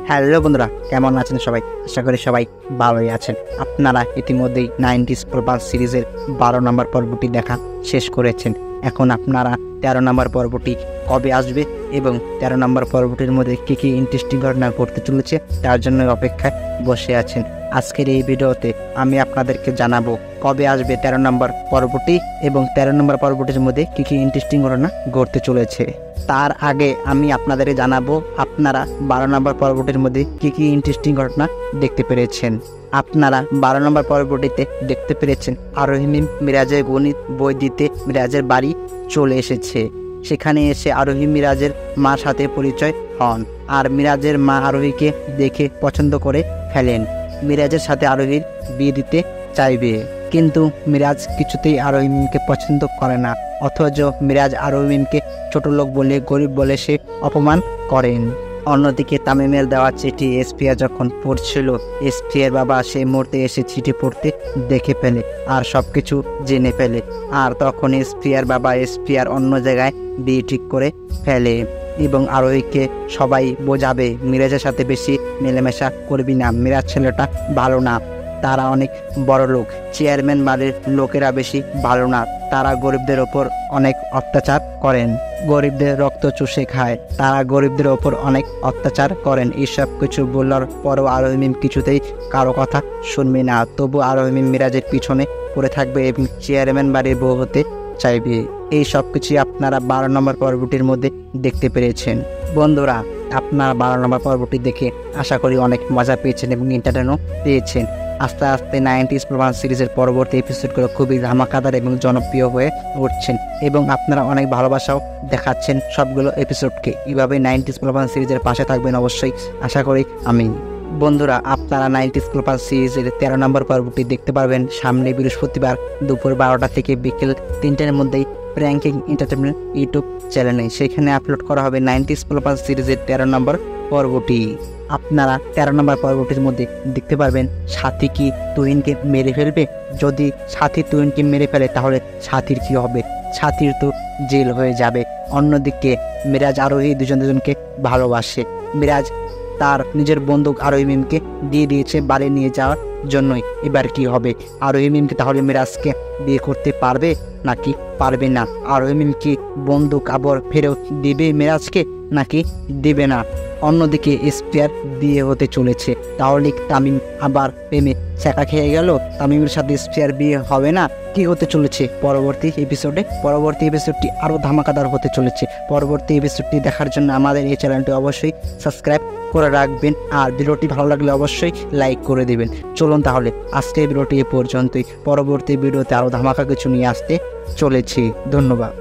Hello বন্ধুরা, কেমন আছেন সবাই? আশা করি সবাই ভালোই আছেন। আপনারা ইতিমধ্যেই 90s প্রবাস সিরিজের 12 নম্বর পর্বটি দেখা শেষ করেছেন। এখন আপনারা 13 নম্বর পর্বটি কবে আসবে এবং 13 নম্বর পর্বটির মধ্যে কী কী ইন্টারেস্টিং ঘটনা ঘটতে চলেছে তার জন্য অপেক্ষায় বসে আছেন। আজকের এই ভিডিওতে আমি আপনাদেরকে জানাবো কবে আসবে 13 নম্বর পর্বটি এবং 13 নম্বর পর্বটির মধ্যে কী কী ইন্টারেস্টিং ঘটনা ঘটতে চলেছে। তার আগে আমি আপনাদের জানাবো আপনারা 12 নম্বর পর্বটির মধ্যে কী কী ইন্টারেস্টিং ঘটনা দেখতে পেরেছেন। আপনারা 12 নম্বর পর্বটিতে দেখতে পেরেছেন আরোহী মিরাজের গণিত বই দিতে মিরাজের বাড়ি চলে এসেছে। সেখানে এসে আরোহী মিরাজের মার সাথে পরিচয় হন, আর মিরাজের মা আরোহীকে দেখে পছন্দ করে ফেলেন। মিরাজের সাথে আরোহীর বিয়ে দিতে চাইবে, কিন্তু মিরাজ কিছুতেই আরোহীকে পছন্দ করে না। অথচ মিরাজ আরোহীকে ছোট লোক বলে, গরিব বলে সে অপমান করেন। অন্যদিকে তামিমের দেওয়া চিঠি এসপিয়া যখন পড়ছিল, এসপিয়ার বাবা সেই মুহূর্তে এসে চিঠি পড়তে দেখে ফেলে আর সব কিছু জেনে ফেলে। আর তখন এসপিয়ার বাবা এসপিয়ার অন্য জায়গায় বিয়ে ঠিক করে ফেলে এবং আরোহীকে সবাই বোঝাবে মিরাজের সাথে বেশি মেলামেশা করবি না, মিরাজ ছেলেটা ভালো না, তারা অনেক বড় লোক, চেয়ারম্যান বাড়ির লোকেরা বেশি ভালো না, তারা গরিবদের ওপর অনেক অত্যাচার করেন, গরিবদের রক্ত চুষে খায়, তারা গরিবদের ওপর অনেক অত্যাচার করেন। এইসব কিছু বলার পরও আরোহী কিছুতেই কারো কথা শুনবে না। তবু আরোহী মিরাজের পিছনে পড়ে থাকবে এবং চেয়ারম্যান বাড়ির বউ হতে চাইবে। এই সব কিছুই আপনারা 12 নম্বর পর্বটির মধ্যে দেখতে পেরেছেন। বন্ধুরা, আপনারা 12 নম্বর পর্বটি দেখে আশা করি অনেক মজা পেয়েছেন এবং এন্টারটেনও পেয়েছেন। আস্তে আস্তে 90s প্রবাস সিরিজের পরবর্তী এপিসোডগুলো খুবই ধামাকাদার এবং জনপ্রিয় হয়ে উঠছেন এবং আপনারা অনেক ভালোবাসাও দেখাচ্ছেন সবগুলো এপিসোডকে। এইভাবে 90s প্রবাস সিরিজের পাশে থাকবেন অবশ্যই, আশা করি আমি। বন্ধুরা, আপনারা 90s প্রবাস সিরিজের 13 নম্বর পর্বটি দেখতে পারবেন সামনে বৃহস্পতিবার দুপুর 12টা থেকে বিকেল 3টার মধ্যেই প্র্যাঙ্কিং এন্টারটেনমেন্ট ইউটিউব চ্যানেলে। সেখানে আপলোড করা হবে 90s প্রবাস সিরিজের 13 নম্বর পর্বটি। আপনারা 13 নম্বর পর্বটির মধ্যে দেখতে পারবেন সাথী কি তুহিনকে মেরে ফেলবে। যদি সাথী তুহিনকে মেরে ফেলে তাহলে সাথীর কি হবে? সাথীর তো জেল হয়ে যাবে। অন্যদিকে মিরাজ আরোহী দুজনকে ভালোবাসে। মিরাজ তার নিজের বন্দুক আরোহী দিয়ে দিয়েছে বাড়ি নিয়ে যাওয়ার জন্যই। এবার কি হবে? আরোহী তাহলে মিরাজকে বিয়ে করতে পারবে নাকি পারবে না? আরোহী কি বন্দুক আবার ফেরত দিবে মিরাজকে নাকি দিবে না? অন্যদিকে এসপিয়ার বিয়ে হতে চলেছে, তাহলে তামিম আবার প্রেমে ছ্যাঁকা খেয়ে গেল। তামিমের সাথে এসপিয়ার বিয়ে হবে না। কি হতে চলেছে পরবর্তী এপিসোডে? পরবর্তী এপিসোডটি আরও ধামাকাদার হতে চলেছে। পরবর্তী এপিসোডটি দেখার জন্য আমাদের এই চ্যানেলটি অবশ্যই সাবস্ক্রাইব করে রাখবেন, আর ভিডিওটি ভালো লাগলে অবশ্যই লাইক করে দেবেন। চলুন তাহলে আজকের ভিডিওটি এ পর্যন্তই। পরবর্তী ভিডিওতে আরও ধামাকা কিছু নিয়ে আসতে চলেছি। ধন্যবাদ।